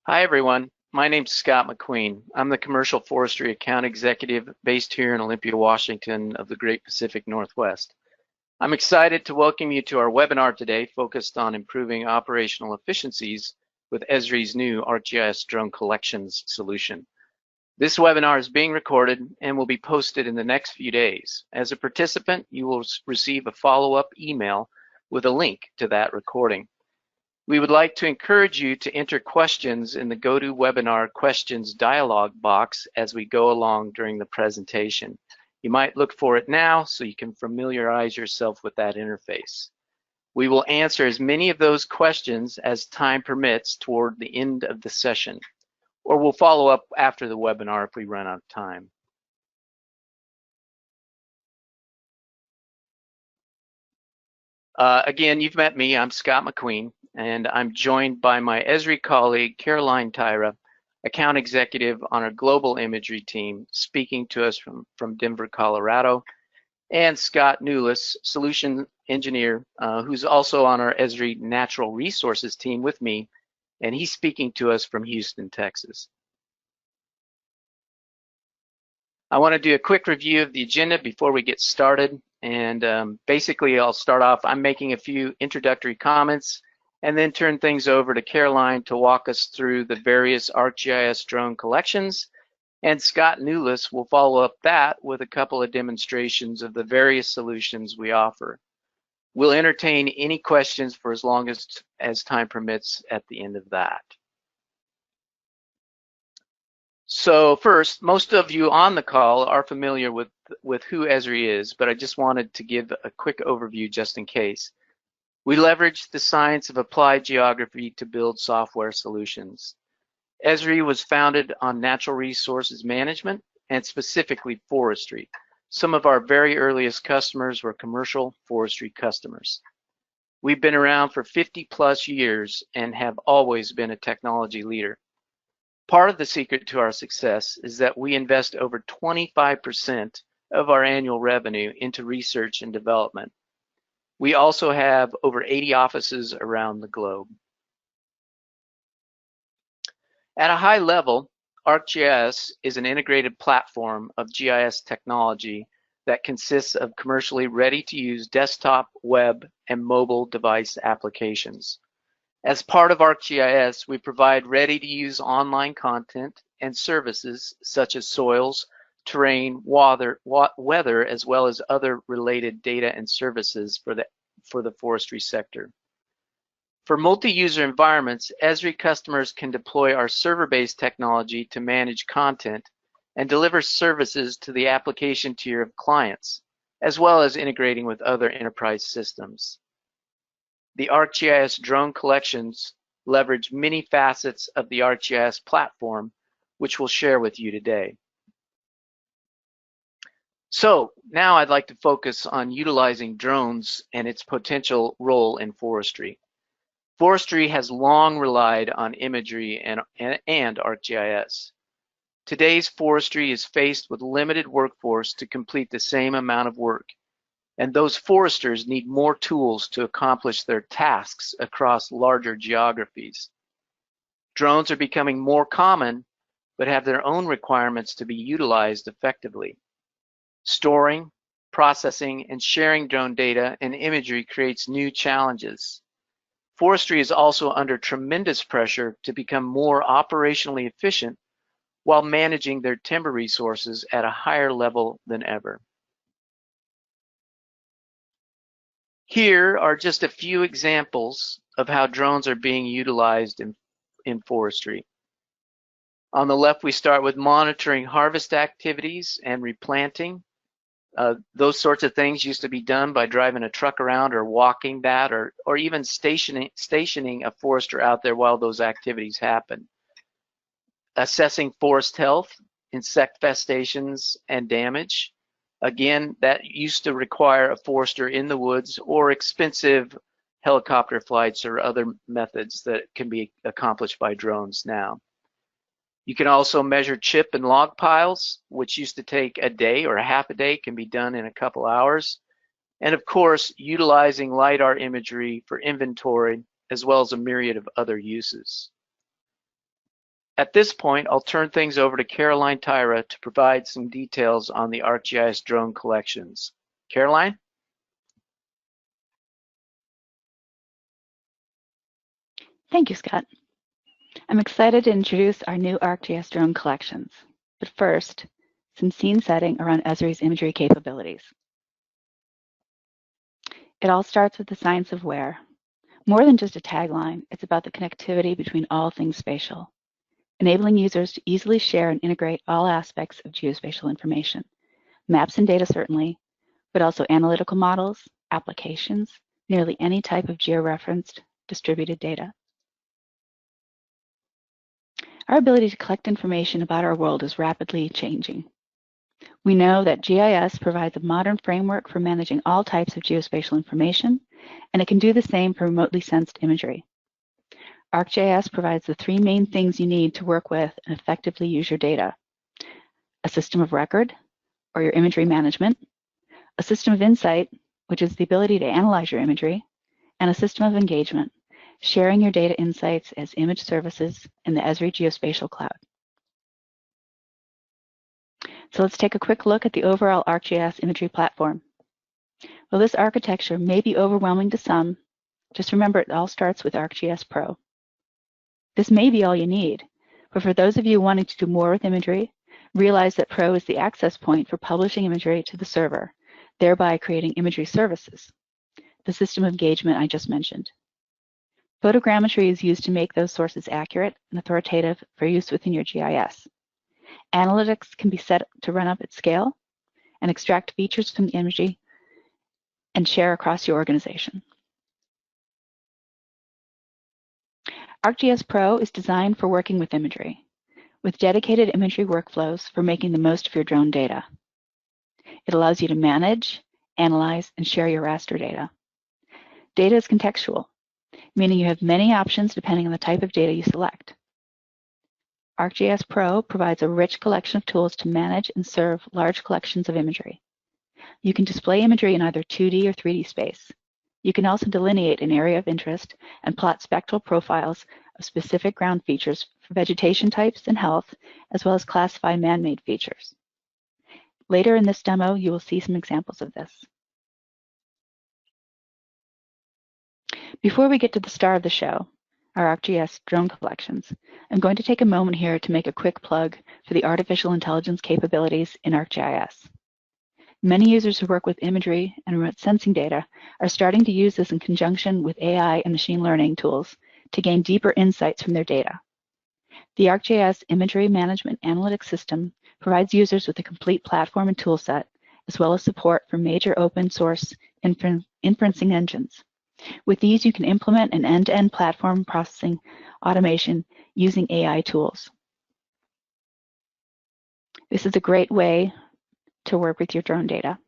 Hi, everyone. My name's Scott McQueen. I'm the Commercial Forestry Account Executive based here in Olympia, Washington of the Great Pacific Northwest. I'm excited to welcome you to our webinar today focused on improving operational efficiencies with ESRI's new ArcGIS drone collections solution. This webinar is being recorded and will be posted in the next few days. As a participant, you will receive a follow-up email with a link to that recording. We would like to encourage you to enter questions in the GoToWebinar questions dialog box as we go along during the presentation. You might look for it now so you can familiarize yourself with that interface. We will answer as many of those questions as time permits toward the end of the session, or we'll follow up after the webinar if we run out of time. Again, you've met me. I'm Scott McQueen, and I'm joined by my ESRI colleague, Caroline Tyra, account executive on our global imagery team, speaking to us from Denver, Colorado, and Scott Newless, solution engineer, who's also on our ESRI natural resources team with me, and he's speaking to us from Houston, Texas. I want to do a quick review of the agenda before we get started. And basically, I'll start off, I'm making a few introductory comments and then turn things over to Caroline to walk us through the various ArcGIS drone collections. And Scott Newless will follow up that with a couple of demonstrations of the various solutions we offer. We'll entertain any questions for as long as time permits at the end of that. So first, most of you on the call are familiar with who ESRI is, but I just wanted to give a quick overview just in case. We leverage the science of applied geography to build software solutions. ESRI was founded on natural resources management and specifically forestry. Some of our very earliest customers were commercial forestry customers. We've been around for 50+ years and have always been a technology leader. Part of the secret to our success is that we invest over 25% of our annual revenue into research and development. We also have over 80 offices around the globe. At a high level, ArcGIS is an integrated platform of GIS technology that consists of commercially ready-to-use desktop, web, and mobile device applications. As part of ArcGIS, we provide ready-to-use online content and services such as soils, terrain, weather, as well as other related data and services for the forestry sector. For multi-user environments, ESRI customers can deploy our server-based technology to manage content and deliver services to the application tier of clients, as well as integrating with other enterprise systems. The ArcGIS drone collections leverage many facets of the ArcGIS platform, which we'll share with you today. So now I'd like to focus on utilizing drones and its potential role in forestry. Forestry has long relied on imagery and ArcGIS. Today's forestry is faced with limited workforce to complete the same amount of work, and those foresters need more tools to accomplish their tasks across larger geographies. Drones are becoming more common, but have their own requirements to be utilized effectively. Storing, processing, and sharing drone data and imagery creates new challenges. Forestry is also under tremendous pressure to become more operationally efficient while managing their timber resources at a higher level than ever. Here are just a few examples of how drones are being utilized in forestry. On the left, we start with monitoring harvest activities and replanting. Those sorts of things used to be done by driving a truck around or walking that, or even stationing a forester out there while those activities happen. Assessing forest health, insect infestations, and damage. Again, that used to require a forester in the woods or expensive helicopter flights or other methods that can be accomplished by drones now. You can also measure chip and log piles, which used to take a day or a half a day, can be done in a couple hours. And of course, utilizing LiDAR imagery for inventory, as well as a myriad of other uses. At this point, I'll turn things over to Caroline Tyra to provide some details on the ArcGIS drone collections. Caroline? Thank you, Scott. I'm excited to introduce our new ArcGIS drone collections. But first, some scene setting around Esri's imagery capabilities. It all starts with the science of where. More than just a tagline, it's about the connectivity between all things spatial, enabling users to easily share and integrate all aspects of geospatial information. Maps and data certainly, but also analytical models, applications, nearly any type of georeferenced distributed data. Our ability to collect information about our world is rapidly changing. We know that GIS provides a modern framework for managing all types of geospatial information, and it can do the same for remotely sensed imagery. ArcGIS provides the three main things you need to work with and effectively use your data: a system of record, or your imagery management, a system of insight, which is the ability to analyze your imagery, and a system of engagement, sharing your data insights as image services in the Esri Geospatial Cloud. So let's take a quick look at the overall ArcGIS imagery platform. While this architecture may be overwhelming to some, just remember it all starts with ArcGIS Pro. This may be all you need, but for those of you wanting to do more with imagery, realize that Pro is the access point for publishing imagery to the server, thereby creating imagery services, the system of engagement I just mentioned. Photogrammetry is used to make those sources accurate and authoritative for use within your GIS. Analytics can be set to run up at scale and extract features from the imagery and share across your organization. ArcGIS Pro is designed for working with imagery, with dedicated imagery workflows for making the most of your drone data. It allows you to manage, analyze, and share your raster data. Data is contextual, meaning you have many options depending on the type of data you select. ArcGIS Pro provides a rich collection of tools to manage and serve large collections of imagery. You can display imagery in either 2D or 3D space. You can also delineate an area of interest and plot spectral profiles of specific ground features for vegetation types and health, as well as classify man-made features. Later in this demo, you will see some examples of this. Before we get to the star of the show, our ArcGIS drone collections, I'm going to take a moment here to make a quick plug for the artificial intelligence capabilities in ArcGIS. Many users who work with imagery and remote sensing data are starting to use this in conjunction with AI and machine learning tools to gain deeper insights from their data. The ArcGIS Imagery Management Analytics System provides users with a complete platform and toolset, as well as support for major open source inferencing engines. With these, you can implement an end-to-end platform processing automation using AI tools. This is a great way to work with your drone data.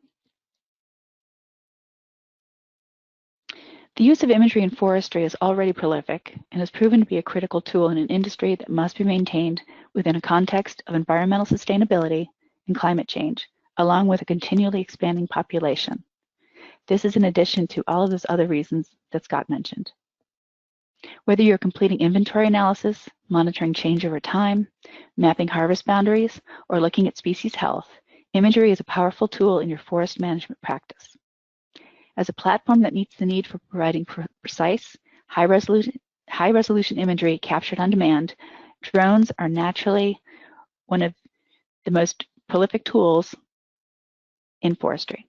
The use of imagery in forestry is already prolific and has proven to be a critical tool in an industry that must be maintained within a context of environmental sustainability and climate change, along with a continually expanding population. This is in addition to all of those other reasons that Scott mentioned. Whether you're completing inventory analysis, monitoring change over time, mapping harvest boundaries, or looking at species health, imagery is a powerful tool in your forest management practice. As a platform that meets the need for providing precise, high-resolution imagery captured on demand, drones are naturally one of the most prolific tools in forestry.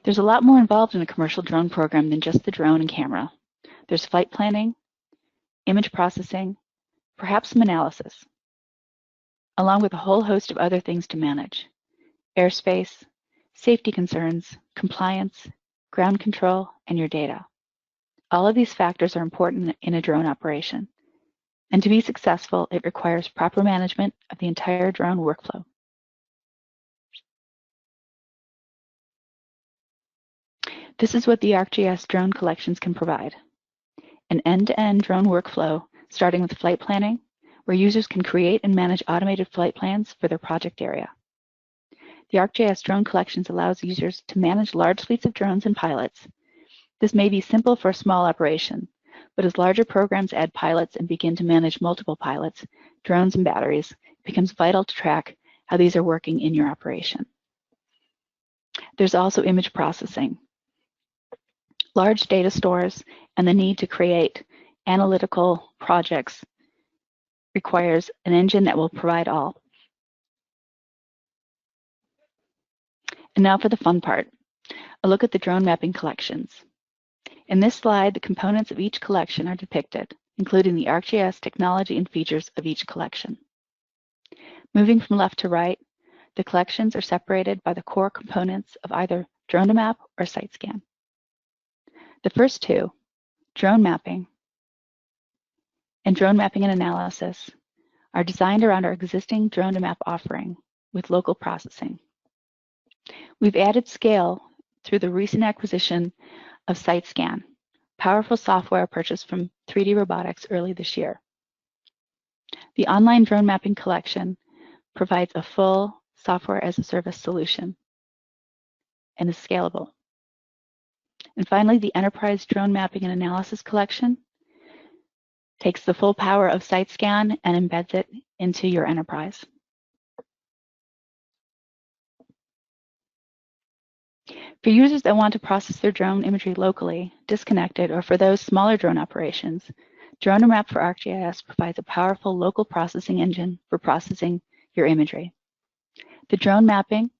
There's a lot more involved in a commercial drone program than just the drone and camera. There's flight planning, image processing, perhaps some analysis, along with a whole host of other things to manage: airspace, safety concerns, compliance, ground control, and your data. All of these factors are important in a drone operation. And to be successful, it requires proper management of the entire drone workflow. This is what the ArcGIS drone collections can provide: an end-to-end drone workflow starting with flight planning, where users can create and manage automated flight plans for their project area. The ArcGIS drone collections allows users to manage large fleets of drones and pilots. This may be simple for a small operation, But as larger programs add pilots and begin to manage multiple pilots, drones and batteries, it becomes vital to track how these are working in your operation. There's also image processing. Large data stores and the need to create analytical projects requires an engine that will provide all. And now for the fun part, a look at the drone mapping collections. In this slide, the components of each collection are depicted, including the ArcGIS technology and features of each collection. Moving from left to right, the collections are separated by the core components of either drone to map or site scan. The first two, drone mapping and analysis, are designed around our existing drone to map offering with local processing. We've added scale through the recent acquisition of SiteScan, powerful software purchased from 3D Robotics early this year. The online drone mapping collection provides a full software as a service solution and is scalable. And finally, the enterprise drone mapping and analysis collection takes the full power of SiteScan and embeds it into your enterprise. For users that want to process their drone imagery locally, disconnected, or for those smaller drone operations, Drone to Map for ArcGIS provides a powerful local processing engine for processing your imagery. The drone mapping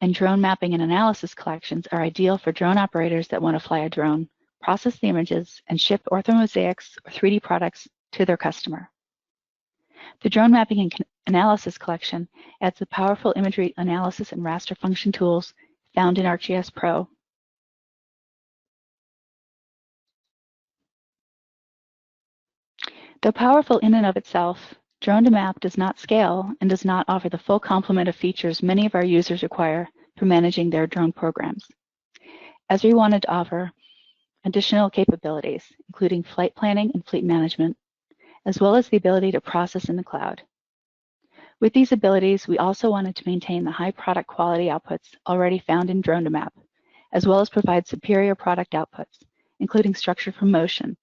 and analysis collections are ideal for drone operators that want to fly a drone, process the images, and ship orthomosaics or 3D products to their customer. The drone mapping and analysis collection adds the powerful imagery analysis and raster function tools found in ArcGIS Pro. Though powerful in and of itself, Drone to Map does not scale and does not offer the full complement of features many of our users require for managing their drone programs. ESRI wanted to offer additional capabilities, including flight planning and fleet management, as well as the ability to process in the cloud. With these abilities, we also wanted to maintain the high product quality outputs already found in Drone to Map, as well as provide superior product outputs, including structure from motion,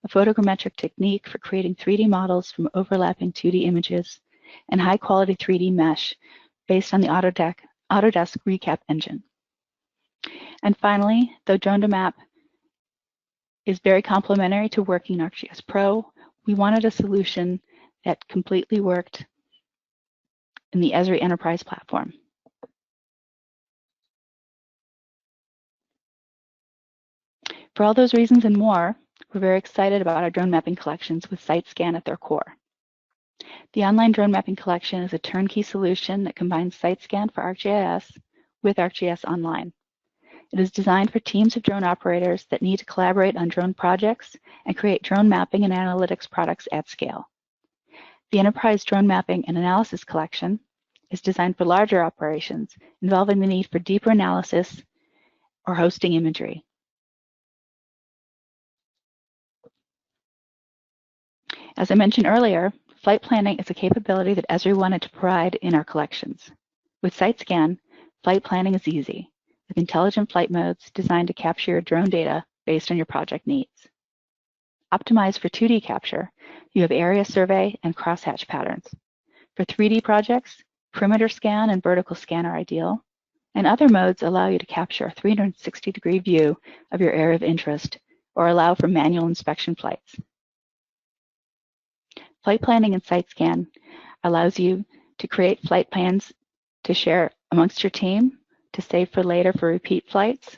a photogrammetric technique for creating 3D models from overlapping 2D images, and high-quality 3D mesh based on the Autodesk Recap engine. And finally, though Drone to Map is very complementary to working in ArcGIS Pro, we wanted a solution that completely worked in the ESRI Enterprise platform. For all those reasons and more, we're very excited about our drone mapping collections with SiteScan at their core. The online drone mapping collection is a turnkey solution that combines SiteScan for ArcGIS with ArcGIS Online. It is designed for teams of drone operators that need to collaborate on drone projects and create drone mapping and analytics products at scale. The Enterprise Drone Mapping and Analysis Collection is designed for larger operations involving the need for deeper analysis or hosting imagery. As I mentioned earlier, flight planning is a capability that ESRI wanted to provide in our collections. With SiteScan, flight planning is easy, with intelligent flight modes designed to capture your drone data based on your project needs. Optimized for 2D capture, you have area survey and crosshatch patterns. For 3D projects, perimeter scan and vertical scan are ideal, and other modes allow you to capture a 360-degree view of your area of interest or allow for manual inspection flights. Flight planning in SiteScan allows you to create flight plans to share amongst your team, to save for later for repeat flights,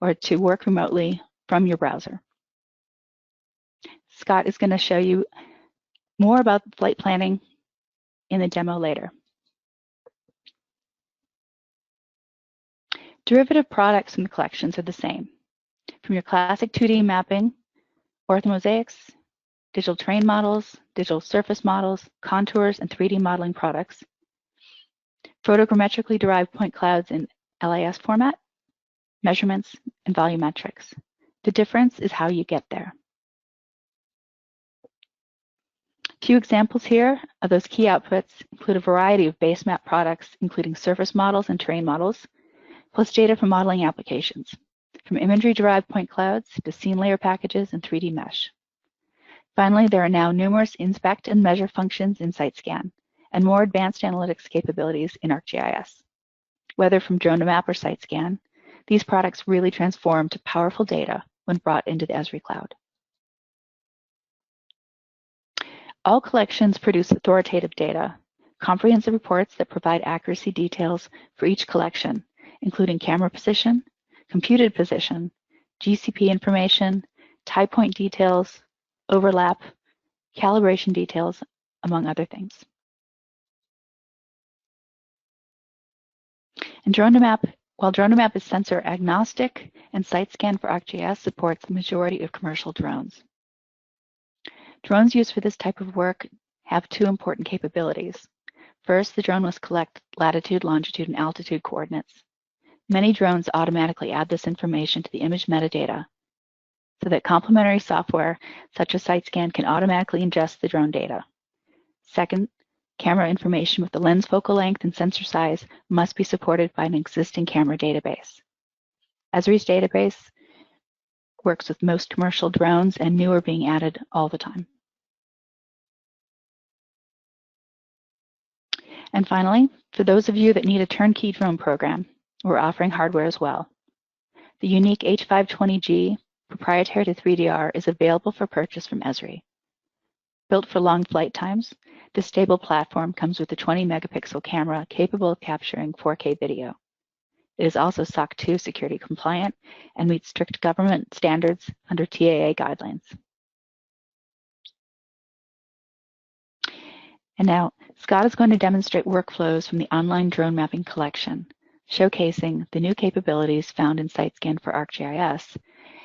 or to work remotely from your browser. Scott is going to show you more about flight planning in the demo later. Derivative products from the collections are the same. From your classic 2D mapping, orthomosaics, digital terrain models, digital surface models, contours, and 3D modeling products, photogrammetrically derived point clouds in LIS format, measurements, and volumetrics. The difference is how you get there. A few examples here of those key outputs include a variety of base map products, including surface models and terrain models, plus data from modeling applications, from imagery-derived point clouds to scene layer packages and 3D mesh. Finally, there are now numerous inspect and measure functions in SiteScan and more advanced analytics capabilities in ArcGIS. Whether from drone to map or SiteScan, these products really transform to powerful data when brought into the ESRI cloud. All collections produce authoritative data, comprehensive reports that provide accuracy details for each collection, including camera position, computed position, GCP information, tie point details, overlap, calibration details, among other things. And while drone to map is sensor agnostic and SiteScan for ArcGIS supports the majority of commercial drones. Drones used for this type of work have two important capabilities. First, the drone must collect latitude, longitude, and altitude coordinates. Many drones automatically add this information to the image metadata so that complementary software such as SiteScan can automatically ingest the drone data. Second, camera information with the lens focal length and sensor size must be supported by an existing camera database. ESRI's database works with most commercial drones, and new are being added all the time. And finally, for those of you that need a turnkey drone program, we're offering hardware as well. The unique H520G, proprietary to 3DR, is available for purchase from ESRI. Built for long flight times, this stable platform comes with a 20-megapixel camera capable of capturing 4K video. It is also SOC 2 security compliant and meets strict government standards under TAA guidelines. And now, Scott is going to demonstrate workflows from the online drone mapping collection, showcasing the new capabilities found in SiteScan for ArcGIS,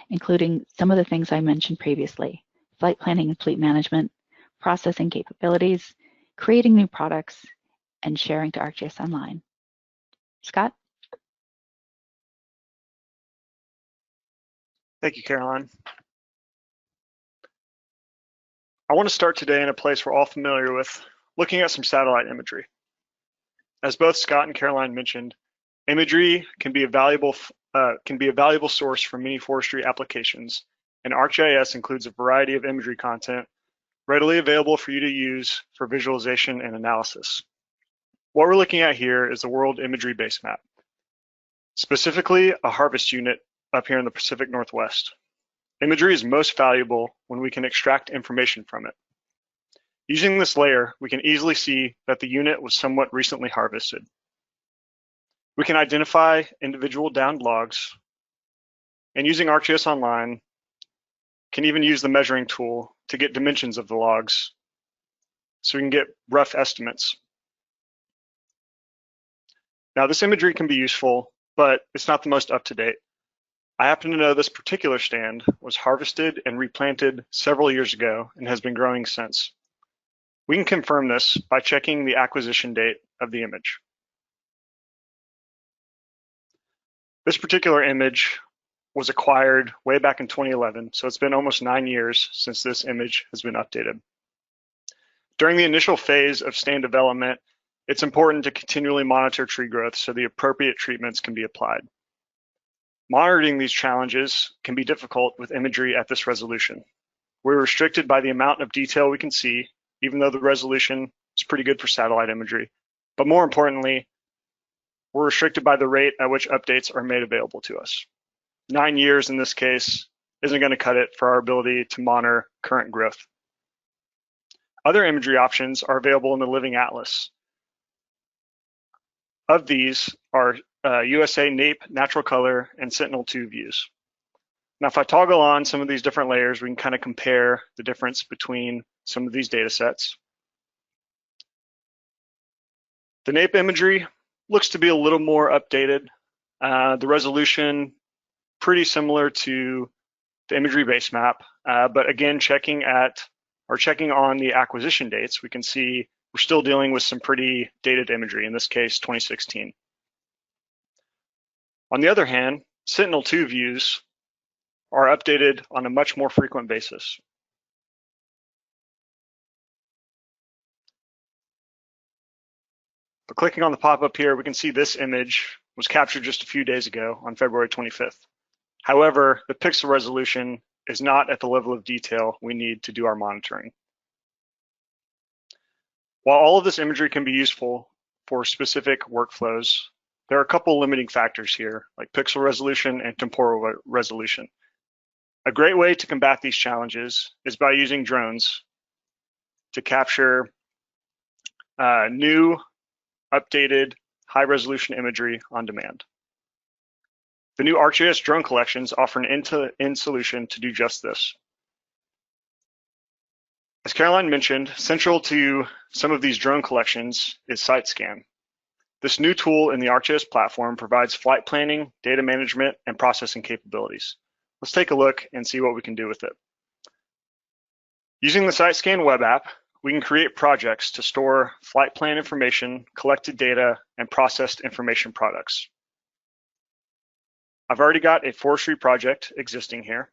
including some of the things I mentioned previously: flight planning and fleet management, processing capabilities, creating new products, and sharing to ArcGIS Online. Scott? Thank you, Caroline. I want to start today in a place we're all familiar with, looking at some satellite imagery. As both Scott and Caroline mentioned, imagery can be a valuable source for many forestry applications, and ArcGIS includes a variety of imagery content readily available for you to use for visualization and analysis. What we're looking at here is the World Imagery Base Map, specifically a harvest unit up here in the Pacific Northwest. Imagery is most valuable when we can extract information from it. Using this layer, we can easily see that the unit was somewhat recently harvested. We can identify individual downed logs, and using ArcGIS Online, can even use the measuring tool to get dimensions of the logs so we can get rough estimates. Now, this imagery can be useful, but it's not the most up-to-date. I happen to know this particular stand was harvested and replanted several years ago and has been growing since. We can confirm this by checking the acquisition date of the image. This particular image was acquired way back in 2011, so it's been almost 9 years since this image has been updated. During the initial phase of stand development, it's important to continually monitor tree growth so the appropriate treatments can be applied. Monitoring these challenges can be difficult with imagery at this resolution. We're restricted by the amount of detail we can see, even though the resolution is pretty good for satellite imagery. But more importantly, we're restricted by the rate at which updates are made available to us. 9 years in this case isn't going to cut it for our ability to monitor current growth. Other imagery options are available in the Living Atlas. Of these are USA NAPE, Natural Color, and Sentinel-2 views. Now, if I toggle on some of these different layers, we can kind of compare the difference between some of these data sets. The NAPE imagery looks to be a little more updated. The resolution, pretty similar to the imagery base map, but again, checking on the acquisition dates, we can see we're still dealing with some pretty dated imagery, in this case, 2016. On the other hand, Sentinel-2 views are updated on a much more frequent basis. But clicking on the pop-up here, we can see this image was captured just a few days ago on February 25th. However, the pixel resolution is not at the level of detail we need to do our monitoring. While all of this imagery can be useful for specific workflows, there are a couple limiting factors here, like pixel resolution and temporal resolution. A great way to combat these challenges is by using drones to capture new, updated, high-resolution imagery on demand. The new ArcGIS drone collections offer an end-to-end solution to do just this. As Caroline mentioned, central to some of these drone collections is SiteScan. This new tool in the ArcGIS platform provides flight planning, data management, and processing capabilities. Let's take a look and see what we can do with it. Using the SiteScan web app, we can create projects to store flight plan information, collected data, and processed information products. I've already got a forestry project existing here.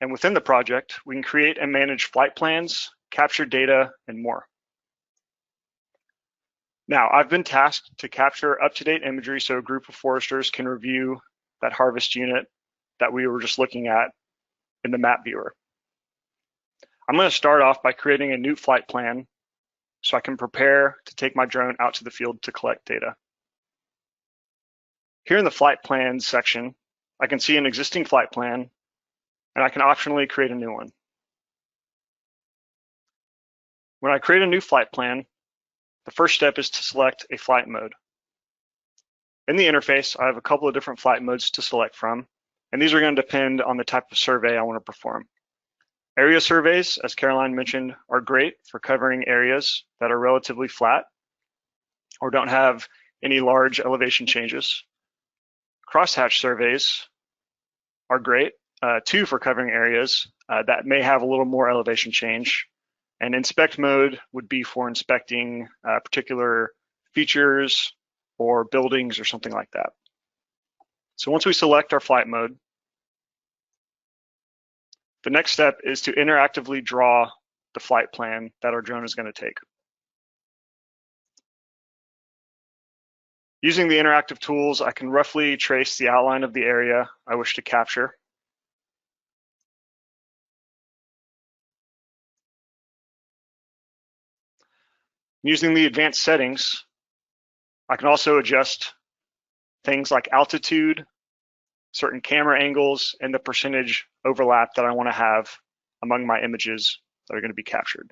And within the project, we can create and manage flight plans, capture data, and more. Now, I've been tasked to capture up-to-date imagery so a group of foresters can review that harvest unit that we were just looking at in the map viewer. I'm going to start off by creating a new flight plan so I can prepare to take my drone out to the field to collect data. Here in the flight plans section, I can see an existing flight plan, and I can optionally create a new one. When I create a new flight plan, the first step is to select a flight mode. In the interface, I have a couple of different flight modes to select from, and these are going to depend on the type of survey I want to perform. Area surveys, as Caroline mentioned, are great for covering areas that are relatively flat or don't have any large elevation changes. Crosshatch surveys are great, too, for covering areas that may have a little more elevation change. And inspect mode would be for inspecting particular features or buildings or something like that. So once we select our flight mode, the next step is to interactively draw the flight plan that our drone is going to take. Using the interactive tools, I can roughly trace the outline of the area I wish to capture. Using the advanced settings, I can also adjust things like altitude, certain camera angles, and the percentage overlap that I want to have among my images that are going to be captured.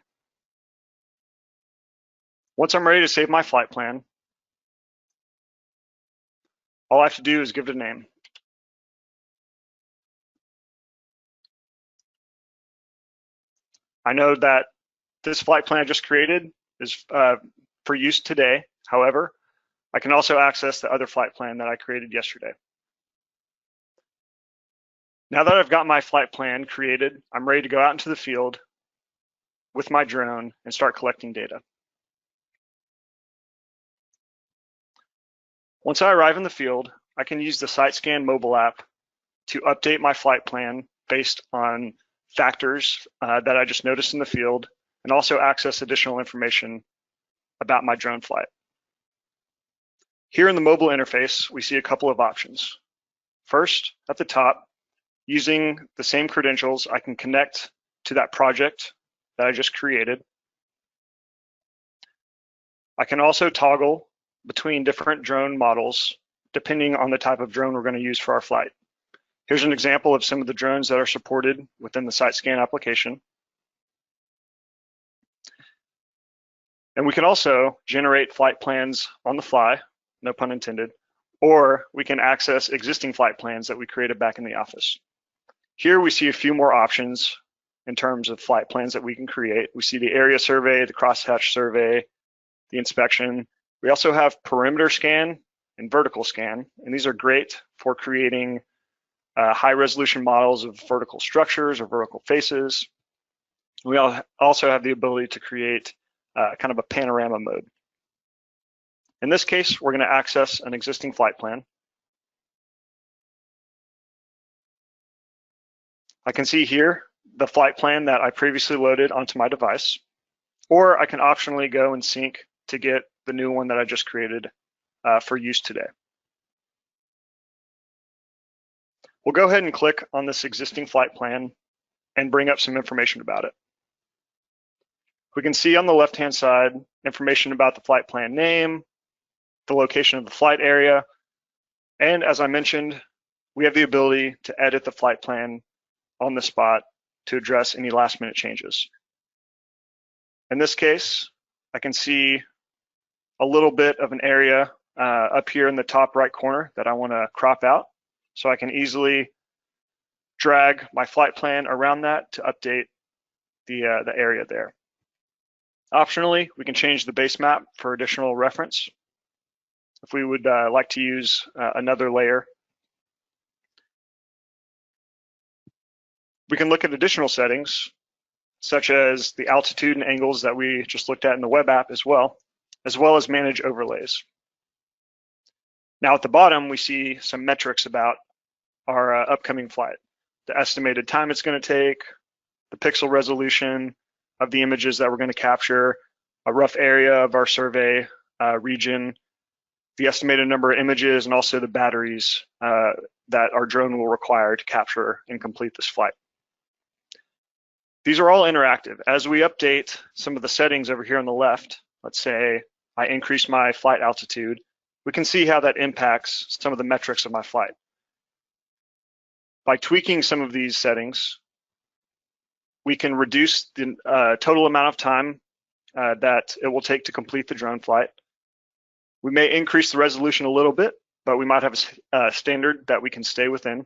Once I'm ready to save my flight plan, all I have to do is give it a name. I know that this flight plan I just created is for use today. However, I can also access the other flight plan that I created yesterday. Now that I've got my flight plan created, I'm ready to go out into the field with my drone and start collecting data. Once I arrive in the field, I can use the SiteScan mobile app to update my flight plan based on factors that I just noticed in the field, and also access additional information about my drone flight. Here in the mobile interface, we see a couple of options. First, at the top, using the same credentials, I can connect to that project that I just created. I can also toggle between different drone models depending on the type of drone we're going to use for our flight. Here's an example of some of the drones that are supported within the SiteScan application. And we can also generate flight plans on the fly, no pun intended, or we can access existing flight plans that we created back in the office. Here we see a few more options in terms of flight plans that we can create. We see the area survey, the crosshatch survey, the inspection. We also have perimeter scan and vertical scan, and these are great for creating high resolution models of vertical structures or vertical faces. We also have the ability to create kind of a panorama mode. In this case, we're going to access an existing flight plan. I can see here the flight plan that I previously loaded onto my device, or I can optionally go and sync to get the new one that I just created for use today. We'll go ahead and click on this existing flight plan and bring up some information about it. We can see on the left-hand side information about the flight plan name, the location of the flight area, and as I mentioned, we have the ability to edit the flight plan on the spot to address any last-minute changes. In this case, I can see a little bit of an area up here in the top right corner that I want to crop out, so I can easily drag my flight plan around that to update the area there. Optionally, we can change the base map for additional reference if we would like to use another layer. We can look at additional settings, such as the altitude and angles that we just looked at in the web app as well as manage overlays. Now at the bottom, we see some metrics about our upcoming flight, the estimated time it's going to take, the pixel resolution of the images that we're going to capture, a rough area of our survey region, the estimated number of images, and also the batteries that our drone will require to capture and complete this flight. These are all interactive. As we update some of the settings over here on the left, let's say I increase my flight altitude, we can see how that impacts some of the metrics of my flight. By tweaking some of these settings, we can reduce the total amount of time that it will take to complete the drone flight. We may increase the resolution a little bit, but we might have a standard that we can stay within.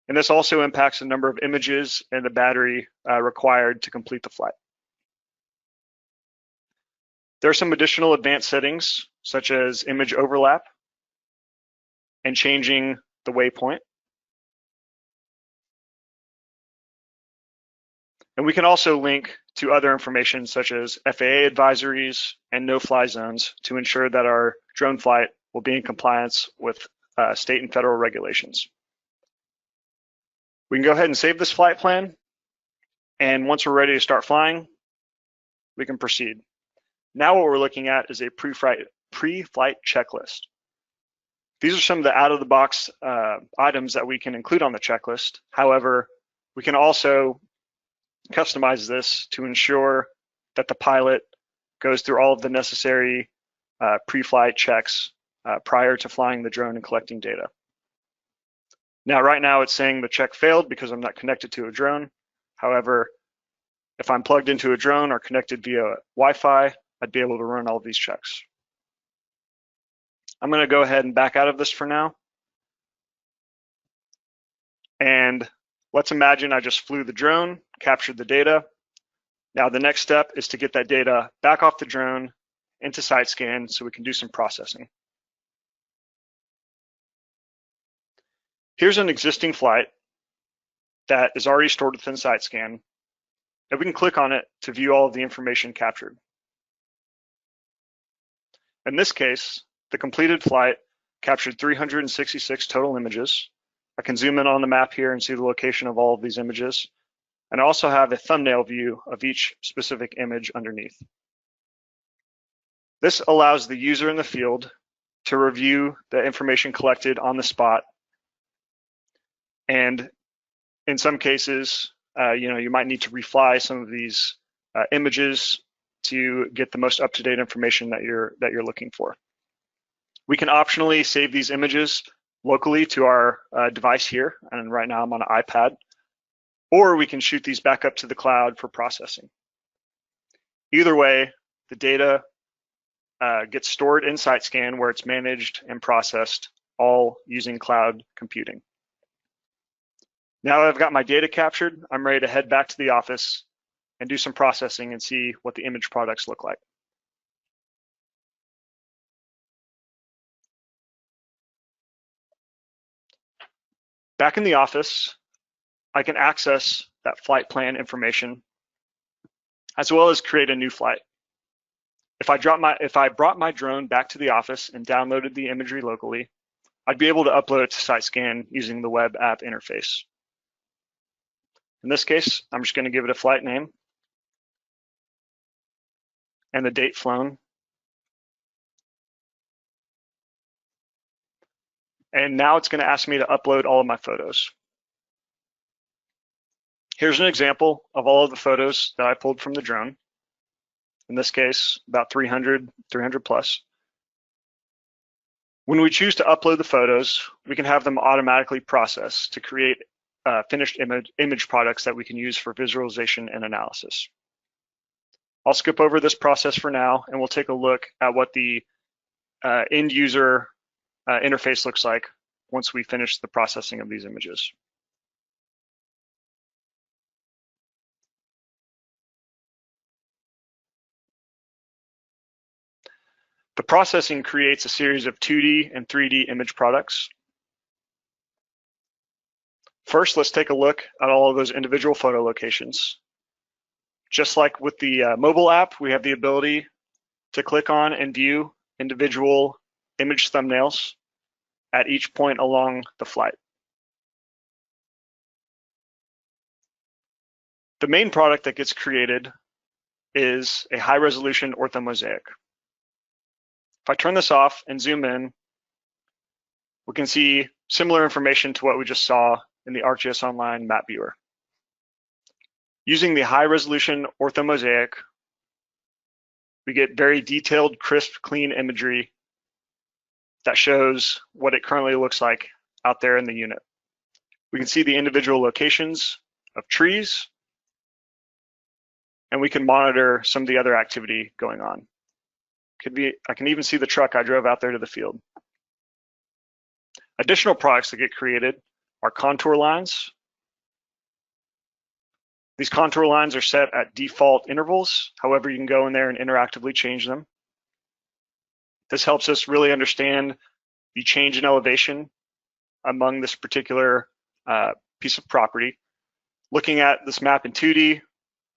And this also impacts the number of images and the battery required to complete the flight. There are some additional advanced settings, such as image overlap and changing the waypoint. And we can also link to other information such as FAA advisories and no-fly zones to ensure that our drone flight will be in compliance with state and federal regulations. We can go ahead and save this flight plan, and once we're ready to start flying, we can proceed. Now what we're looking at is a pre-flight checklist. These are some of the out-of-the-box items that we can include on the checklist. However, we can also customize this to ensure that the pilot goes through all of the necessary pre-flight checks prior to flying the drone and collecting data. Now, right now it's saying the check failed because I'm not connected to a drone. However, if I'm plugged into a drone or connected via Wi-Fi, I'd be able to run all of these checks. I'm going to go ahead and back out of this for now. And let's imagine I just flew the drone, captured the data. Now the next step is to get that data back off the drone into SiteScan so we can do some processing. Here's an existing flight that is already stored within SiteScan, and we can click on it to view all of the information captured. In this case, the completed flight captured 366 total images. I can zoom in on the map here and see the location of all of these images, and I also have a thumbnail view of each specific image underneath. This allows the user in the field to review the information collected on the spot. And in some cases, you might need to refly some of these images to get the most up-to-date information that you're looking for. We can optionally save these images locally to our device here, and right now I'm on an iPad, or we can shoot these back up to the cloud for processing. Either way, the data gets stored in SiteScan where it's managed and processed, all using cloud computing. Now that I've got my data captured, I'm ready to head back to the office and do some processing and see what the image products look like. Back in the office, I can access that flight plan information as well as create a new flight. If I brought my drone back to the office and downloaded the imagery locally, I'd be able to upload it to SiteScan using the web app interface. In this case, I'm just going to give it a flight name and the date flown. And now it's going to ask me to upload all of my photos. Here's an example of all of the photos that I pulled from the drone. In this case, about 300 plus. When we choose to upload the photos, we can have them automatically processed to create finished image products that we can use for visualization and analysis. I'll skip over this process for now, and we'll take a look at what the end user interface looks like once we finish the processing of these images. The processing creates a series of 2D and 3D image products. First, let's take a look at all of those individual photo locations. Just like with the mobile app, we have the ability to click on and view individual image thumbnails at each point along the flight. The main product that gets created is a high-resolution orthomosaic. If I turn this off and zoom in, we can see similar information to what we just saw in the ArcGIS Online map viewer. Using the high-resolution orthomosaic, we get very detailed, crisp, clean imagery that shows what it currently looks like out there in the unit. We can see the individual locations of trees, and we can monitor some of the other activity going on. I can even see the truck I drove out there to the field. Additional products that get created are contour lines. These contour lines are set at default intervals. However, you can go in there and interactively change them. This helps us really understand the change in elevation among this particular piece of property. Looking at this map in 2D,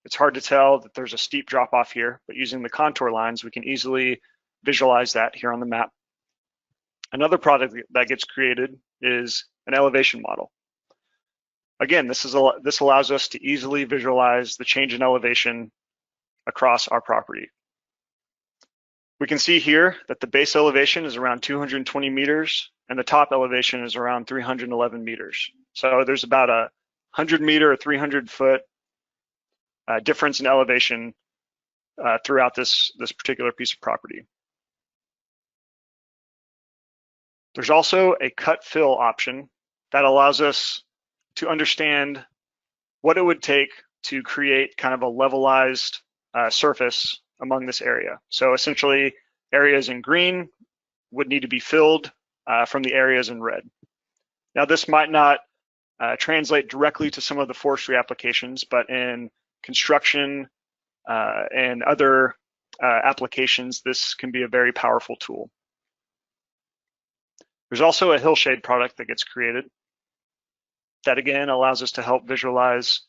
it's hard to tell that there's a steep drop off here, but using the contour lines, we can easily visualize that here on the map. Another product that gets created is an elevation model. Again, this allows us to easily visualize the change in elevation across our property. We can see here that the base elevation is around 220 meters and the top elevation is around 311 meters. So there's about a 100 meter or 300 foot difference in elevation throughout this particular piece of property. There's also a cut fill option that allows us to understand what it would take to create kind of a levelized surface among this area. So essentially, areas in green would need to be filled from the areas in red. Now, this might not translate directly to some of the forestry applications, but in construction and other applications, this can be a very powerful tool. There's also a hillshade product that gets created that again allows us to help visualize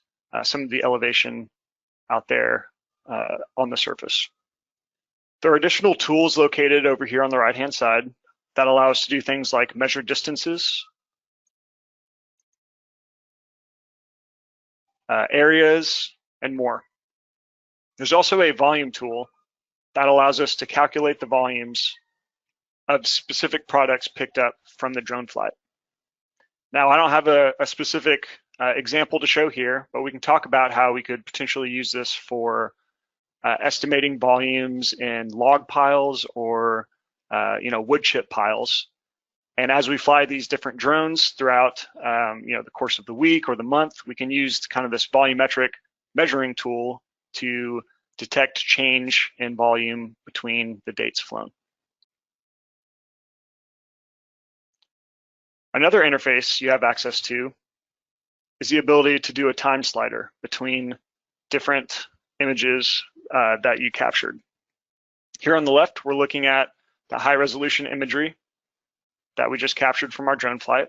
some of the elevation out there on the surface. There are additional tools located over here on the right-hand side that allow us to do things like measure distances, areas, and more. There's also a volume tool that allows us to calculate the volumes of specific products picked up from the drone flight. Now, I don't have a specific example to show here, but we can talk about how we could potentially use this for estimating volumes in log piles or wood chip piles. And as we fly these different drones throughout the course of the week or the month, we can use kind of this volumetric measuring tool to detect change in volume between the dates flown. Another interface you have access to is the ability to do a time slider between different images that you captured. Here on the left, we're looking at the high resolution imagery that we just captured from our drone flight.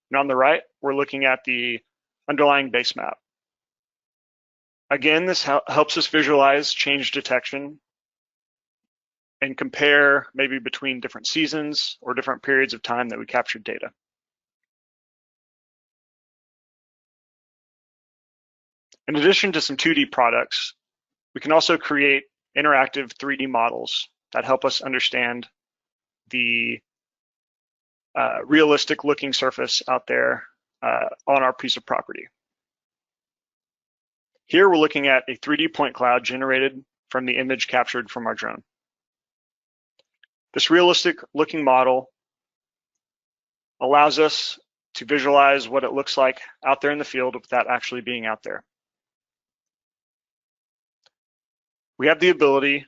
And on the right, we're looking at the underlying base map. Again, this helps us visualize change detection and compare maybe between different seasons or different periods of time that we captured data. In addition to some 2D products, we can also create interactive 3D models that help us understand the realistic looking surface out there on our piece of property. Here we're looking at a 3D point cloud generated from the image captured from our drone. This realistic looking model allows us to visualize what it looks like out there in the field without actually being out there. We have the ability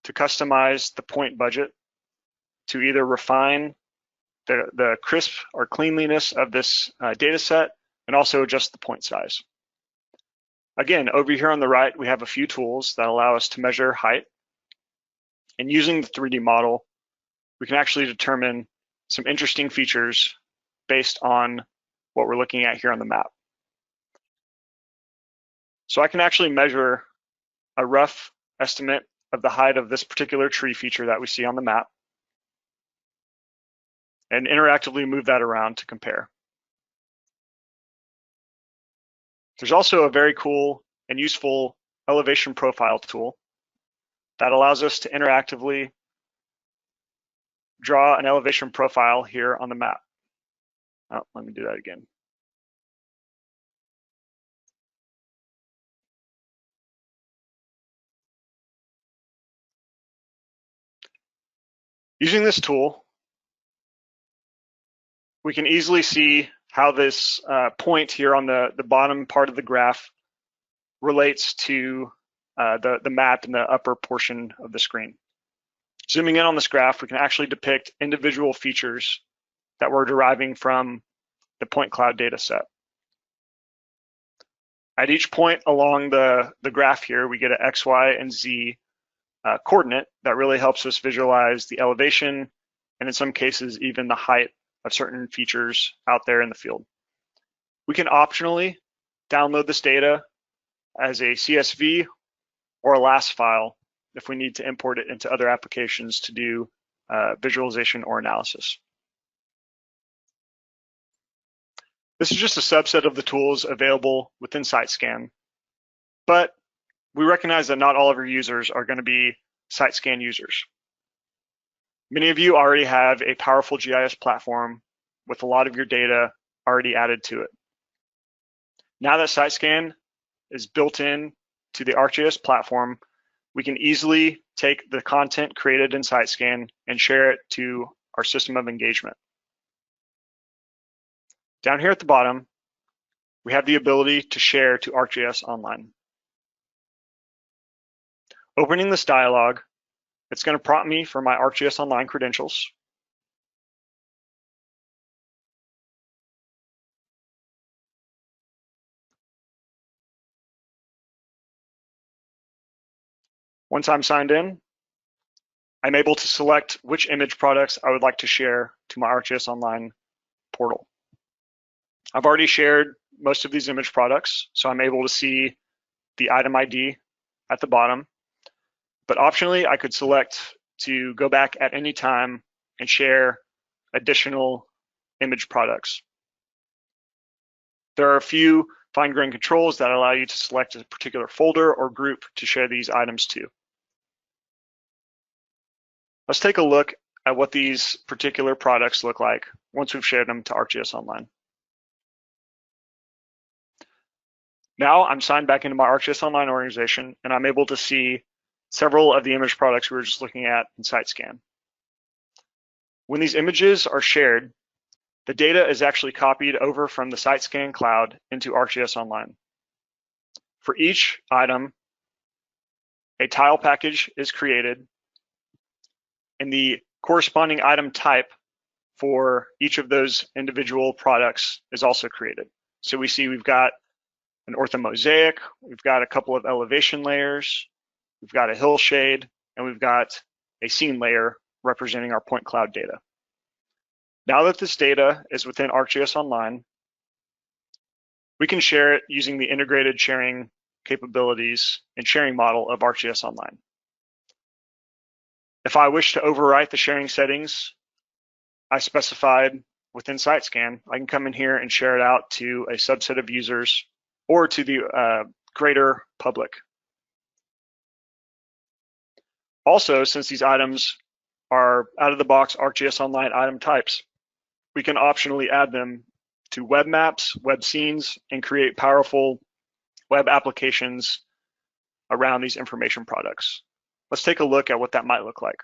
to customize the point budget to either refine the crisp or cleanliness of this data set and also adjust the point size. Again, over here on the right, we have a few tools that allow us to measure height. And using the 3D model, we can actually determine some interesting features based on what we're looking at here on the map. So I can actually measure a rough estimate of the height of this particular tree feature that we see on the map and interactively move that around to compare. There's also a very cool and useful elevation profile tool that allows us to interactively draw an elevation profile here on the map. Oh, let me do that again. Using this tool, we can easily see how this point here on the bottom part of the graph relates to the map in the upper portion of the screen. Zooming in on this graph, we can actually depict individual features that we're deriving from the point cloud data set. At each point along the graph here, we get an X, Y, and Z coordinate that really helps us visualize the elevation and in some cases even the height of certain features out there in the field. We can optionally download this data as a CSV or a LAS file if we need to import it into other applications to do visualization or analysis. This is just a subset of the tools available within SiteScan, but we recognize that not all of your users are going to be SiteScan users. Many of you already have a powerful GIS platform with a lot of your data already added to it. Now that SiteScan is built in to the ArcGIS platform, we can easily take the content created in SiteScan and share it to our system of engagement. Down here at the bottom, we have the ability to share to ArcGIS Online. Opening this dialog, it's going to prompt me for my ArcGIS Online credentials. Once I'm signed in, I'm able to select which image products I would like to share to my ArcGIS Online portal. I've already shared most of these image products, so I'm able to see the item ID at the bottom. But optionally, I could select to go back at any time and share additional image products. There are a few fine-grained controls that allow you to select a particular folder or group to share these items to. Let's take a look at what these particular products look like once we've shared them to ArcGIS Online. Now I'm signed back into my ArcGIS Online organization, and I'm able to see several of the image products we were just looking at in SiteScan. When these images are shared, the data is actually copied over from the SiteScan cloud into ArcGIS Online. For each item, a tile package is created, and the corresponding item type for each of those individual products is also created. So we see we've got an orthomosaic, we've got a couple of elevation layers, we've got a hill shade, and we've got a scene layer representing our point cloud data. Now that this data is within ArcGIS Online, we can share it using the integrated sharing capabilities and sharing model of ArcGIS Online. If I wish to overwrite the sharing settings I specified within SiteScan, I can come in here and share it out to a subset of users or to the greater public. Also, since these items are out-of-the-box ArcGIS Online item types, we can optionally add them to web maps, web scenes, and create powerful web applications around these information products. Let's take a look at what that might look like.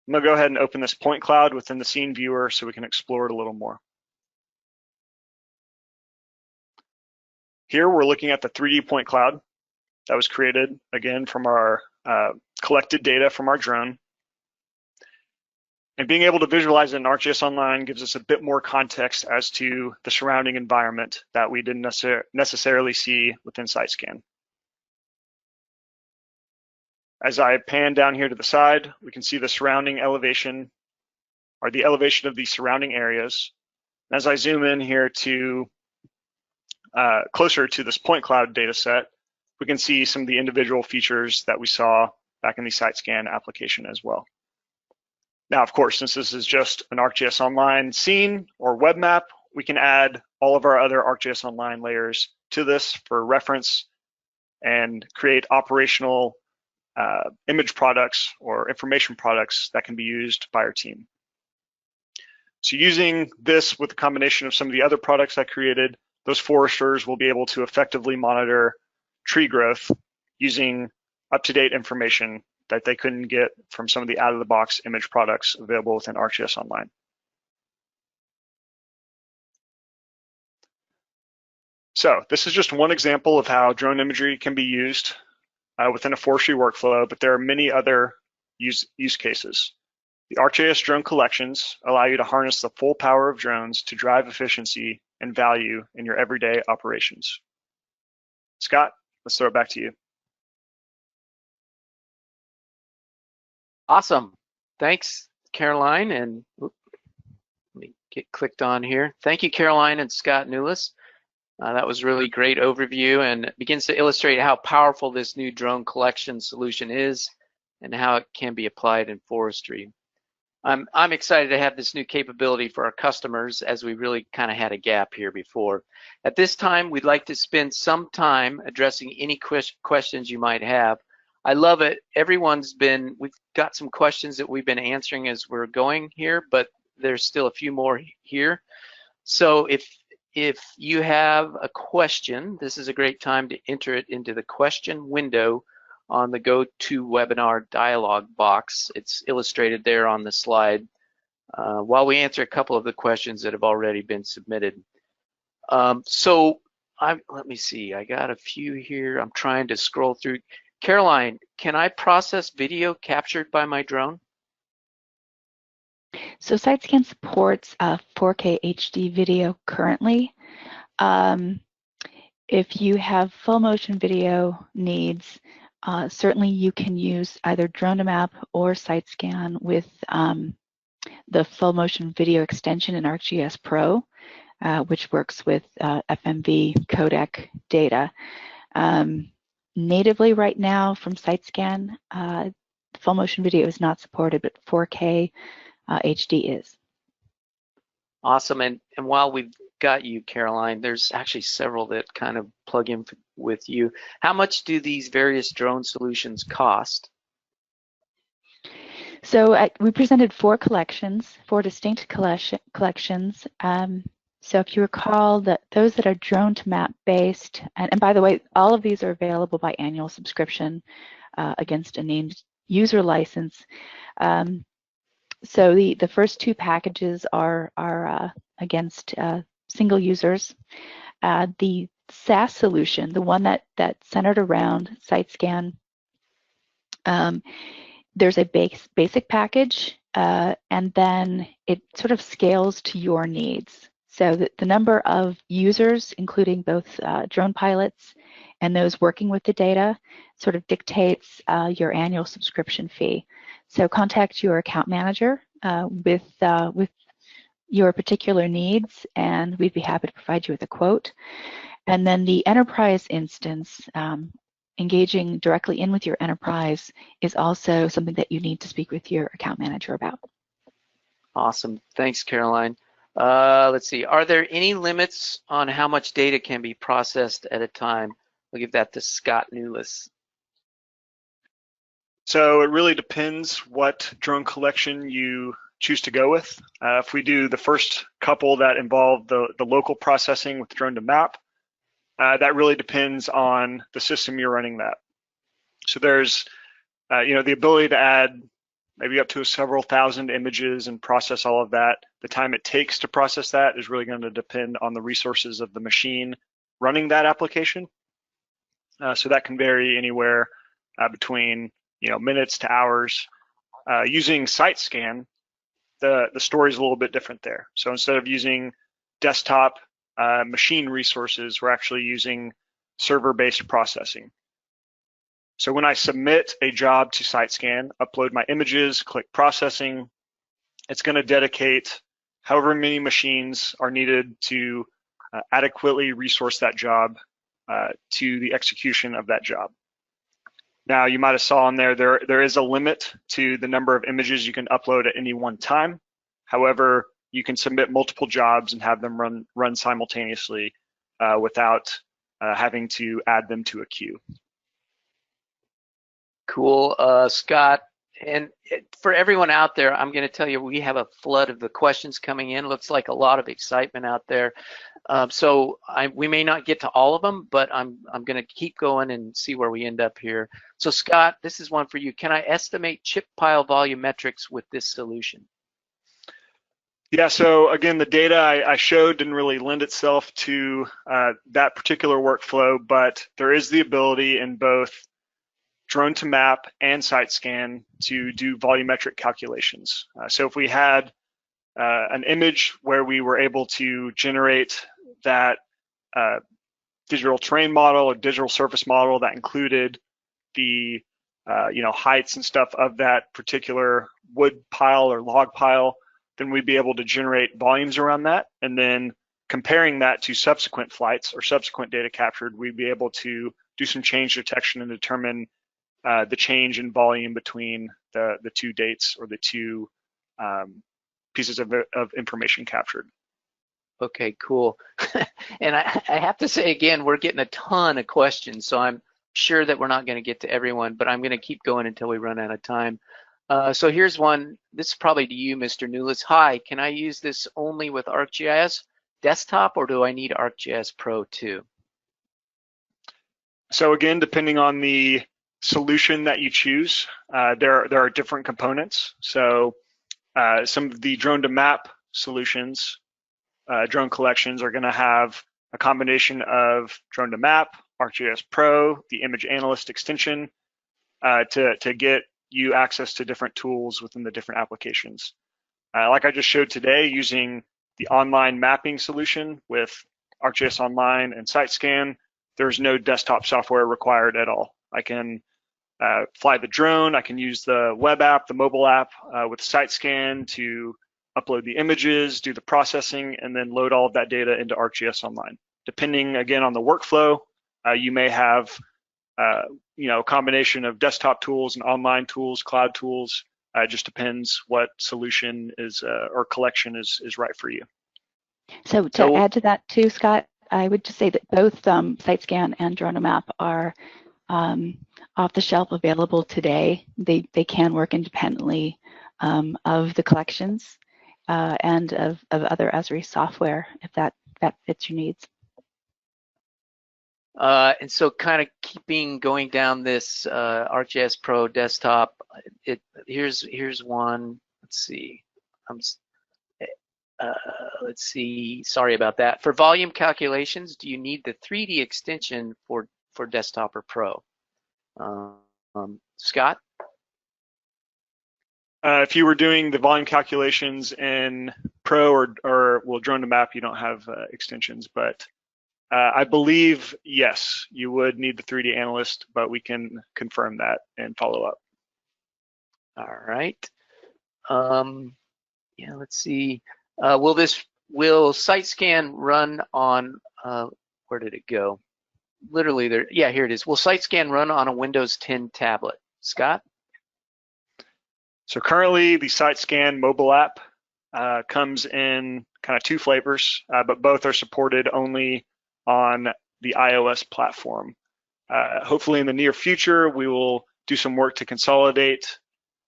I'm gonna go ahead and open this point cloud within the scene viewer so we can explore it a little more. Here we're looking at the 3D point cloud that was created, again, from our collected data from our drone. And being able to visualize it in ArcGIS Online gives us a bit more context as to the surrounding environment that we didn't necessarily see within SiteScan. As I pan down here to the side, we can see the surrounding elevation, or the elevation of the surrounding areas. And as I zoom in here to closer to this point cloud data set, we can see some of the individual features that we saw back in the SiteScan application as well. Now, of course, since this is just an ArcGIS Online scene or web map, we can add all of our other ArcGIS Online layers to this for reference and create operational image products or information products that can be used by our team. So using this with a combination of some of the other products I created, those foresters will be able to effectively monitor tree growth using up-to-date information that they couldn't get from some of the out-of-the-box image products available within ArcGIS Online. So this is just one example of how drone imagery can be used within a forestry workflow, but there are many other use cases. The ArcGIS drone collections allow you to harness the full power of drones to drive efficiency and value in your everyday operations. Scott, let's throw it back to you. Awesome. Thanks, Caroline. And let me get clicked on here. Thank you, Caroline and Scott Newless. That was really great overview and it begins to illustrate how powerful this new drone collection solution is and how it can be applied in forestry. I'm excited to have this new capability for our customers as we really kind of had a gap here before. At this time, we'd like to spend some time addressing any questions you might have. I love it. We've got some questions that we've been answering as we're going here, but there's still a few more here. So if you have a question, this is a great time to enter it into the question window on the GoToWebinar dialog box. It's illustrated there on the slide while we answer a couple of the questions that have already been submitted. Let me see, I got a few here. I'm trying to scroll through. Caroline, can I process video captured by my drone? So SiteScan supports 4K HD video currently. If you have full motion video needs, certainly you can use either Drone2Map or SiteScan with the full motion video extension in ArcGIS Pro, which works with FMV codec data. Natively right now from SiteScan, full motion video is not supported, but 4K HD is. Awesome. And while we've got you, Caroline, there's actually several that kind of plug in with you. How much do these various drone solutions cost? So we presented four distinct collections. So if you recall, that those that are Drone2Map based, and by the way, all of these are available by annual subscription against a named user license. So the first two packages are against single users. The SaaS solution, the one that's centered around SiteScan, there's a basic package, and then it sort of scales to your needs. So the number of users, including both drone pilots and those working with the data, sort of dictates your annual subscription fee. So contact your account manager with your particular needs, and we'd be happy to provide you with a quote. And then the enterprise instance, engaging directly in with your enterprise, is also something that you need to speak with your account manager about. Awesome. Thanks, Caroline. Let's see. Are there any limits on how much data can be processed at a time? We'll give that to Scott Newless. So it really depends what drone collection you choose to go with. If we do the first couple that involve the local processing with drone to map, that really depends on the system you're running that. So there's the ability to add maybe up to several thousand images and process all of that. The time it takes to process that is really going to depend on the resources of the machine running that application. So that can vary anywhere between minutes to hours. Using site scan, the story is a little bit different there. So instead of using desktop machine resources, we're actually using server-based processing. So when I submit a job to SiteScan, upload my images, click processing, it's going to dedicate however many machines are needed to adequately resource that job to the execution of that job. Now, you might have saw on there is a limit to the number of images you can upload at any one time. However, you can submit multiple jobs and have them run simultaneously without having to add them to a queue. Cool, Scott. And for everyone out there, I'm going to tell you we have a flood of the questions coming in. Looks like a lot of excitement out there. So we may not get to all of them, but I'm going to keep going and see where we end up here. So Scott, this is one for you. Can I estimate chip pile volumetrics with this solution? Yeah, so again, the data I showed didn't really lend itself to that particular workflow, but there is the ability in both drone to map and site scan to do volumetric calculations. So if we had an image where we were able to generate that digital terrain model or digital surface model that included the heights and stuff of that particular wood pile or log pile, then we'd be able to generate volumes around that, and then comparing that to subsequent flights or subsequent data captured, we'd be able to do some change detection and determine the change in volume between the two dates or the two pieces of information captured. Okay, cool. And I have to say again, we're getting a ton of questions, so I'm sure that we're not going to get to everyone, but I'm going to keep going until we run out of time. So here's one. This is probably to you, Mr. Newless. Hi, can I use this only with ArcGIS desktop, or do I need ArcGIS Pro too? So again, depending on the solution that you choose, there are different components. So some of the drone to map solutions, drone collections are going to have a combination of drone to map, ArcGIS Pro, the image analyst extension to get you access to different tools within the different applications. Like I just showed today, using the online mapping solution with ArcGIS Online and SiteScan, there's no desktop software required at all. I can fly the drone, I can use the web app, the mobile app with SiteScan to upload the images, do the processing, and then load all of that data into ArcGIS Online. Depending, again, on the workflow, you may have a combination of desktop tools and online tools, cloud tools. It just depends what solution is or collection is right for you. So to add to that too, Scott, I would just say that both SiteScan and Drone to Map are off the shelf available today. They can work independently of the collections and of other ESRI software if that fits your needs. And so kind of going down this ArcGIS Pro desktop, here's one. Let's see. Let's see. Sorry about that. For volume calculations, do you need the 3D extension for desktop or Pro? Scott? If you were doing the volume calculations in Pro or Drone to Map, you don't have extensions, but I believe, yes, you would need the 3D analyst, but we can confirm that and follow up. All right. Yeah, let's see. Will SiteScan run on, where did it go? Literally there, yeah, here it is. Will SiteScan run on a Windows 10 tablet? Scott? So currently the SiteScan mobile app comes in kind of two flavors, but both are supported only on the iOS platform. Hopefully in the near future, we will do some work to consolidate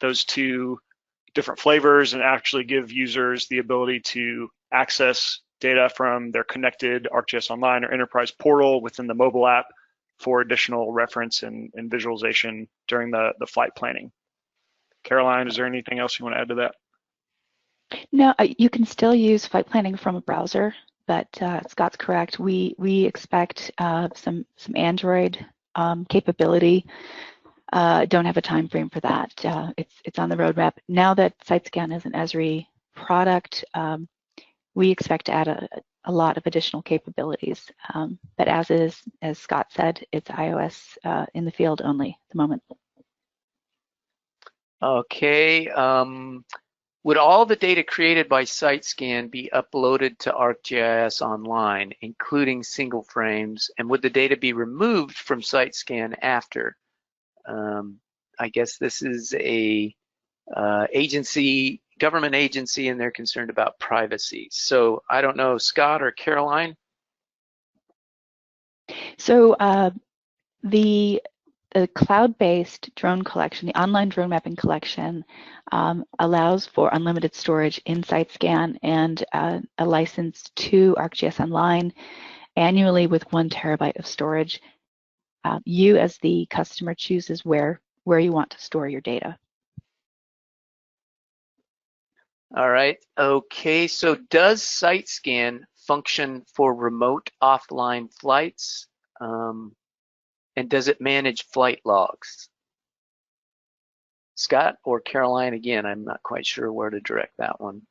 those two different flavors and actually give users the ability to access data from their connected ArcGIS Online or Enterprise portal within the mobile app for additional reference and visualization during the flight planning. Caroline, is there anything else you want to add to that? No, you can still use flight planning from a browser, but Scott's correct. We expect some Android capability. Don't have a time frame for that. It's on the roadmap. Now that SiteScan is an ESRI product, we expect to add a lot of additional capabilities. But as Scott said, it's iOS in the field only at the moment. Okay. Would all the data created by SiteScan be uploaded to ArcGIS Online, including single frames, and would the data be removed from SiteScan after? I guess this is a government agency, and they're concerned about privacy. So I don't know, Scott or Caroline? So the cloud-based drone collection, the online drone mapping collection, allows for unlimited storage in SiteScan and a license to ArcGIS Online annually with 1 terabyte of storage. You as the customer chooses where you want to store your data. All right. Okay. So does SiteScan function for remote offline flights? And does it manage flight logs? Scott or Caroline, again, I'm not quite sure where to direct that one.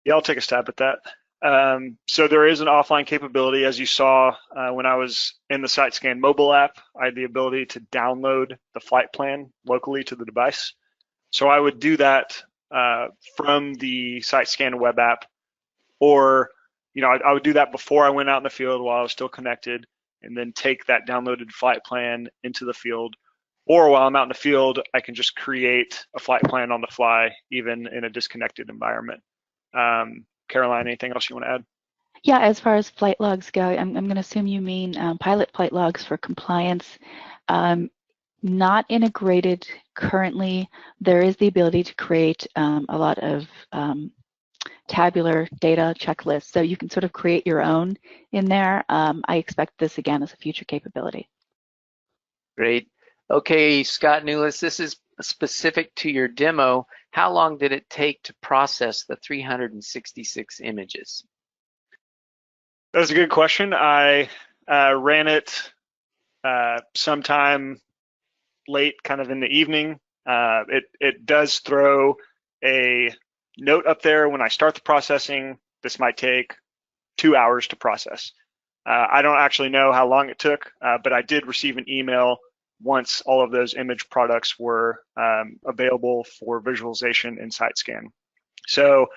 Yeah, I'll take a stab at that. So there is an offline capability. As you saw when I was in the SiteScan mobile app, I had the ability to download the flight plan locally to the device. So I would do that from the SiteScan web app, or I would do that before I went out in the field while I was still connected, and then take that downloaded flight plan into the field. Or while I'm out in the field, I can just create a flight plan on the fly, even in a disconnected environment. Caroline, anything else you want to add? Yeah, as far as flight logs go, I'm going to assume you mean pilot flight logs for compliance. Not integrated currently. There is the ability to create a lot of tabular data checklists, so you can sort of create your own in there. I expect this again as a future capability. Great. Okay, Scott Newless, this is specific to your demo. How long did it take to process the 366 images? That's a good question. I ran it sometime late, kind of in the evening. It does throw a note up there when I start the processing. This might take 2 hours to process. I don't actually know how long it took, but I did receive an email once all of those image products were available for visualization in SiteScan. So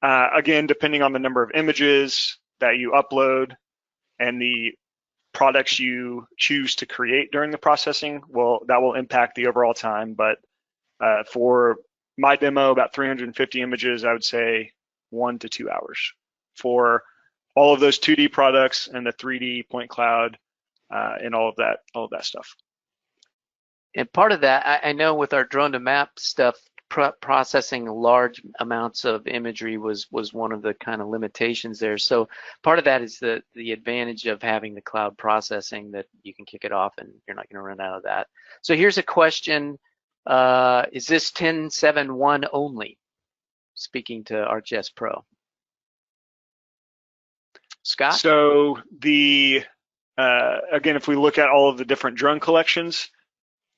again, depending on the number of images that you upload and the products you choose to create during the processing, that will impact the overall time. But for my demo, about 350 images, I would say 1 to 2 hours for all of those 2D products and the 3D point cloud and all of that stuff. And part of that, I know with our drone to map stuff, processing large amounts of imagery was one of the kind of limitations there. So part of that is the advantage of having the cloud processing, that you can kick it off and you're not going to run out of that. So here's a question. Is this 10.7.1 only? Speaking to ArcGIS Pro. Scott? So again, if we look at all of the different drone collections,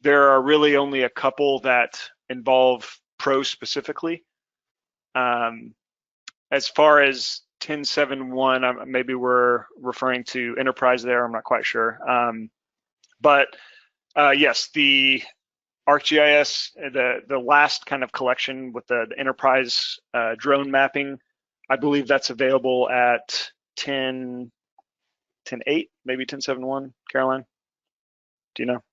there are really only a couple that involve Pro specifically. As far as 10.7.1, maybe we're referring to Enterprise there, I'm not quite sure. But yes, the ArcGIS, the last kind of collection with the Enterprise drone mapping, I believe that's available at 10.8, maybe 10.7.1. Caroline, do you know?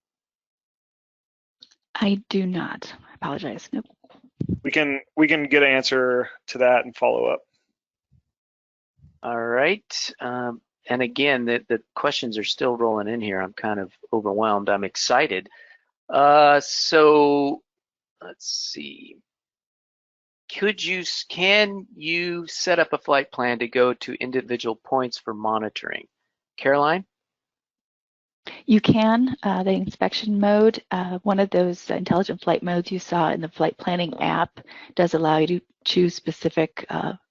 I do not. I apologize. Nope. We can get an answer to that and follow up. All right. And again, the questions are still rolling in here. I'm kind of overwhelmed. I'm excited. So let's see. can you set up a flight plan to go to individual points for monitoring? Caroline? You can, the inspection mode, one of those intelligent flight modes you saw in the flight planning app does allow you to choose specific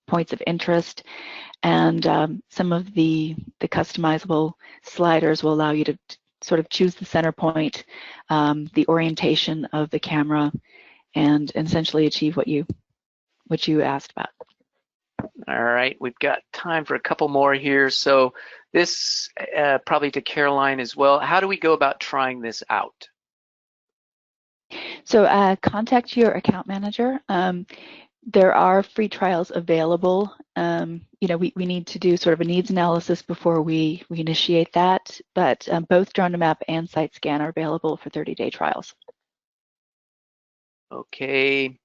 points of interest, and some of the customizable sliders will allow you to sort of choose the center point, the orientation of the camera, and essentially achieve what you asked about. All right, we've got time for a couple more here. So this probably to Caroline as well. How do we go about trying this out? So contact your account manager. There are free trials available. You know, we need to do sort of a needs analysis before we initiate that, but both Drone to Map and SiteScan are available for 30-day trials. Okay,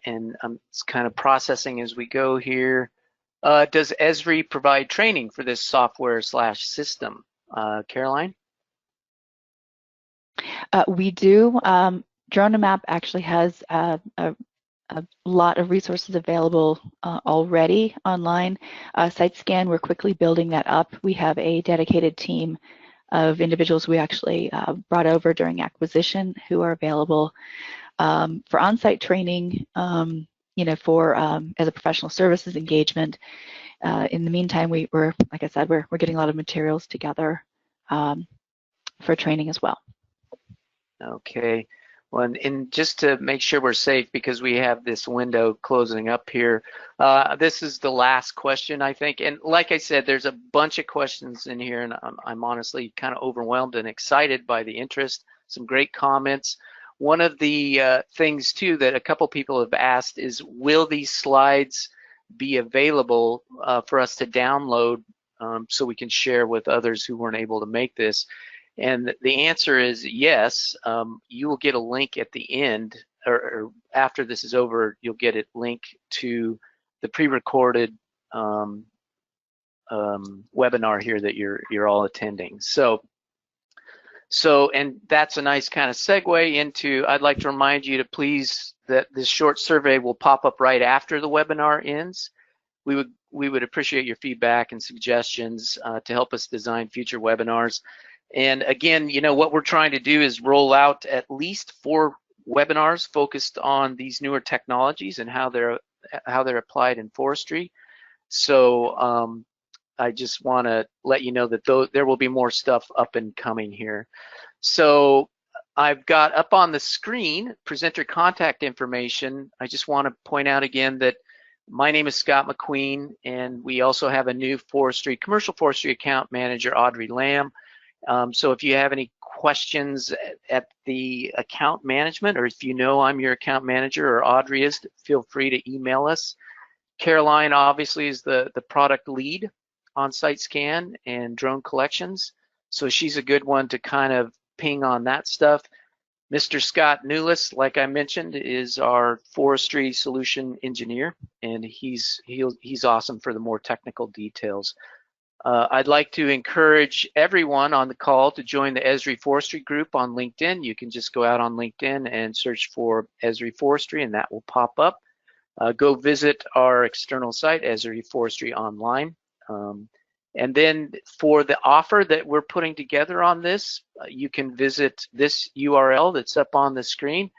and I'm kind of processing as we go here. Does ESRI provide training for this software / system? Caroline? We do. Drone to Map actually has a lot of resources available already online. SiteScan, we're quickly building that up. We have a dedicated team of individuals we actually brought over during acquisition who are available for on-site training, you know, for as a professional services engagement. In the meantime, we're, like I said, we're getting a lot of materials together for training as well. Okay. Well, and just to make sure we're safe, because we have this window closing up here, this is the last question, I think. And like I said, there's a bunch of questions in here, and I'm honestly kind of overwhelmed and excited by the interest. Some great comments. One of the things, too, that a couple people have asked is, will these slides be available for us to download so we can share with others who weren't able to make this? And the answer is yes. You will get a link at the end, or after this is over, you'll get a link to the pre-recorded webinar here that you're all attending. So, and that's a nice kind of segue into, I'd like to remind you to please, that this short survey will pop up right after the webinar ends. We would appreciate your feedback and suggestions to help us design future webinars. And again, you know, what we're trying to do is roll out at least 4 webinars focused on these newer technologies and how they're applied in forestry. So I just want to let you know that there will be more stuff up and coming here. So I've got up on the screen presenter contact information. I just want to point out again that my name is Scott McQueen, and we also have a new commercial forestry account manager, Audrey Lamb. So if you have any questions at the account management, or if you know I'm your account manager or Audrey is, feel free to email us. Caroline obviously is the product lead on SiteScan and drone collections, so she's a good one to kind of ping on that stuff. Mr. Scott Newless, like I mentioned, is our forestry solution engineer, and he's awesome for the more technical details. I'd like to encourage everyone on the call to join the ESRI Forestry group on LinkedIn. You can just go out on LinkedIn and search for ESRI Forestry, and that will pop up. Go visit our external site, ESRI Forestry Online. And then for the offer that we're putting together on this, you can visit this URL that's up on the screen,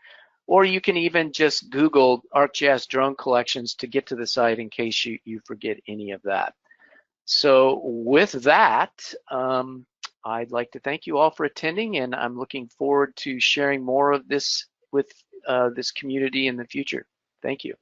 or you can even just Google ArcGIS drone collections to get to the site in case you forget any of that. So with that, I'd like to thank you all for attending, and I'm looking forward to sharing more of this with this community in the future. Thank you.